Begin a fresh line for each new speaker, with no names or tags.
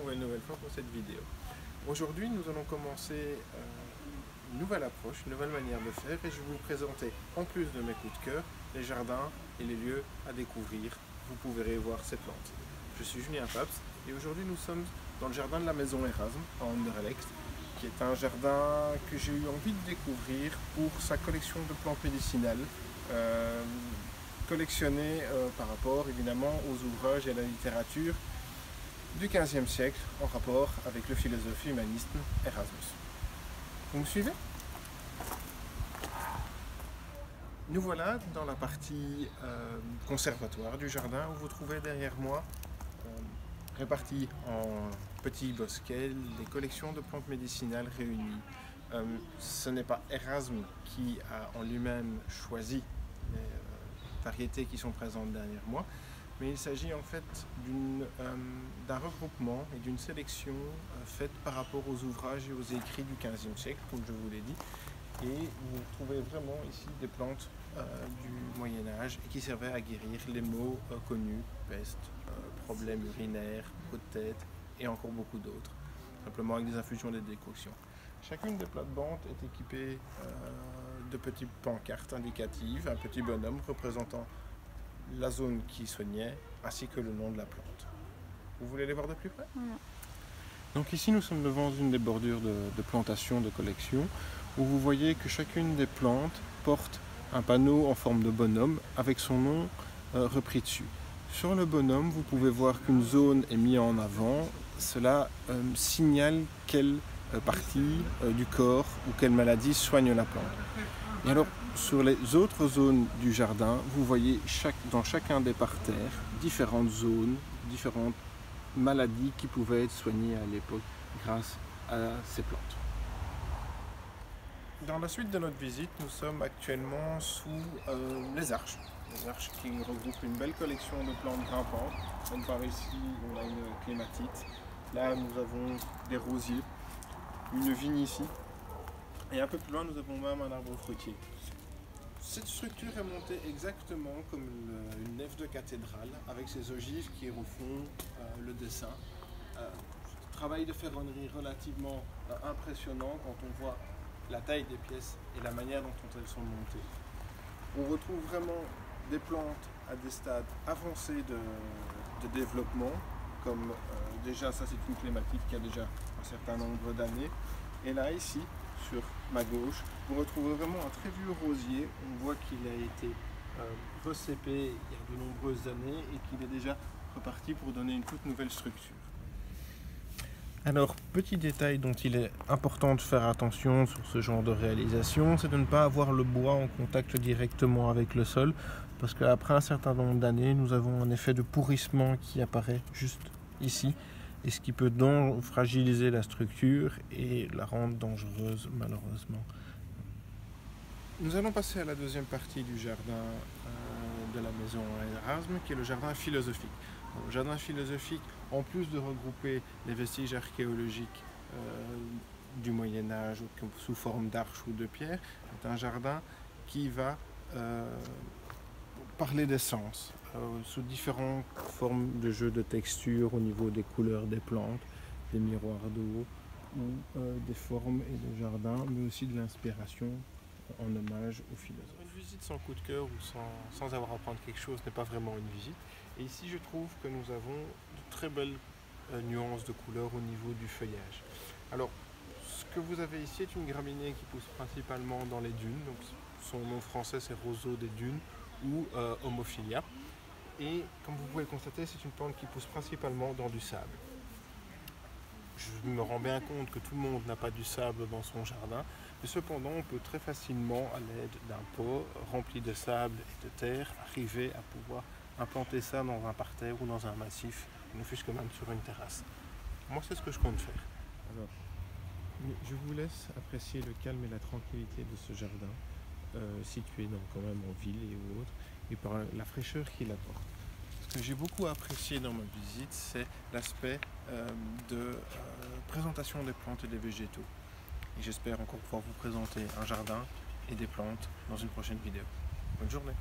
retrouver une nouvelle fois pour cette vidéo. Aujourd'hui, nous allons commencer une nouvelle approche, une nouvelle manière de faire et je vais vous présenter, en plus de mes coups de cœur, les jardins et les lieux à découvrir. Vous pourrez voir ces plantes. Je suis Julien Paps et aujourd'hui nous sommes dans le jardin de la maison Erasme à Anderlecht, qui est un jardin que j'ai eu envie de découvrir pour sa collection de plantes médicinales, collectionnées par rapport évidemment aux ouvrages et à la littérature du XVe siècle en rapport avec le philosophe humaniste Erasmus. Vous me suivez? Nous voilà dans la partie conservatoire du jardin où vous trouvez derrière moi réparties en petits bosquets les collections de plantes médicinales réunies. Ce n'est pas Erasme qui a en lui-même choisi les variétés qui sont présentes derrière moi, mais il s'agit en fait d'un regroupement et d'une sélection faite par rapport aux ouvrages et aux écrits du XVe siècle, comme je vous l'ai dit. Et vous trouvez vraiment ici des plantes du Moyen-Âge qui servaient à guérir les maux connus, peste, problèmes urinaires, maux de tête et encore beaucoup d'autres, simplement avec des infusions et des décoctions. Chacune des plates-bandes est équipée de petites pancartes indicatives, un petit bonhomme représentant la zone qui soignait ainsi que le nom de la plante. Vous voulez les voir de plus près? Donc ici nous sommes devant une des bordures de plantation de collection où vous voyez que chacune des plantes porte un panneau en forme de bonhomme avec son nom repris dessus. Sur le bonhomme, vous pouvez voir qu'une zone est mise en avant. Cela signale quelle partie du corps ou quelle maladie soigne la plante. Et alors, sur les autres zones du jardin, vous voyez dans chacun des parterres différentes zones, différentes maladies qui pouvaient être soignées à l'époque grâce à ces plantes. Dans la suite de notre visite, nous sommes actuellement sous les arches qui regroupent une belle collection de plantes grimpantes. Comme par ici, on a une clématite. Là, nous avons des rosiers, une vigne ici. Et un peu plus loin, nous avons même un arbre fruitier. Cette structure est montée exactement comme une nef de cathédrale, avec ses ogives qui refont le dessin. Travail de ferronnerie relativement impressionnant quand on voit la taille des pièces et la manière dont elles sont montées. On retrouve vraiment des plantes à des stades avancés de développement, comme déjà ça c'est une clématite qui a déjà un certain nombre d'années. Et là ici, sur ma gauche, vous retrouvez vraiment un très vieux rosier. On voit qu'il a été recépé il y a de nombreuses années et qu'il est déjà reparti pour donner une toute nouvelle structure. Alors, petit détail dont il est important de faire attention sur ce genre de réalisation, c'est de ne pas avoir le bois en contact directement avec le sol, parce qu'après un certain nombre d'années, nous avons un effet de pourrissement qui apparaît juste ici, et ce qui peut donc fragiliser la structure et la rendre dangereuse malheureusement. Nous allons passer à la deuxième partie du jardin de la maison Erasme, qui est le jardin philosophique. Le jardin philosophique, en plus de regrouper les vestiges archéologiques du Moyen-Âge sous forme d'arches ou de pierres, est un jardin qui va parler des sens, sous différentes formes de jeux de texture au niveau des couleurs des plantes, des miroirs d'eau, ou des formes et de jardin, mais aussi de l'inspiration en hommage aux philosophes. Une visite sans coup de cœur ou sans avoir à apprendre quelque chose n'est pas vraiment une visite. Et ici, je trouve que nous avons de très belles nuances de couleurs au niveau du feuillage. Alors, ce que vous avez ici est une graminée qui pousse principalement dans les dunes. Donc, son nom français, c'est roseau des dunes ou Homophilia. Et comme vous pouvez le constater, c'est une plante qui pousse principalement dans du sable. Je me rends bien compte que tout le monde n'a pas du sable dans son jardin, mais cependant on peut très facilement, à l'aide d'un pot rempli de sable et de terre, arriver à pouvoir implanter ça dans un parterre ou dans un massif, ne fût-ce que même sur une terrasse. Moi c'est ce que je compte faire. Alors, je vous laisse apprécier le calme et la tranquillité de ce jardin, situé quand même en ville et autres, et par la fraîcheur qu'il apporte. Ce que j'ai beaucoup apprécié dans ma visite, c'est l'aspect de présentation des plantes et des végétaux. Et j'espère encore pouvoir vous présenter un jardin et des plantes dans une prochaine vidéo. Bonne journée!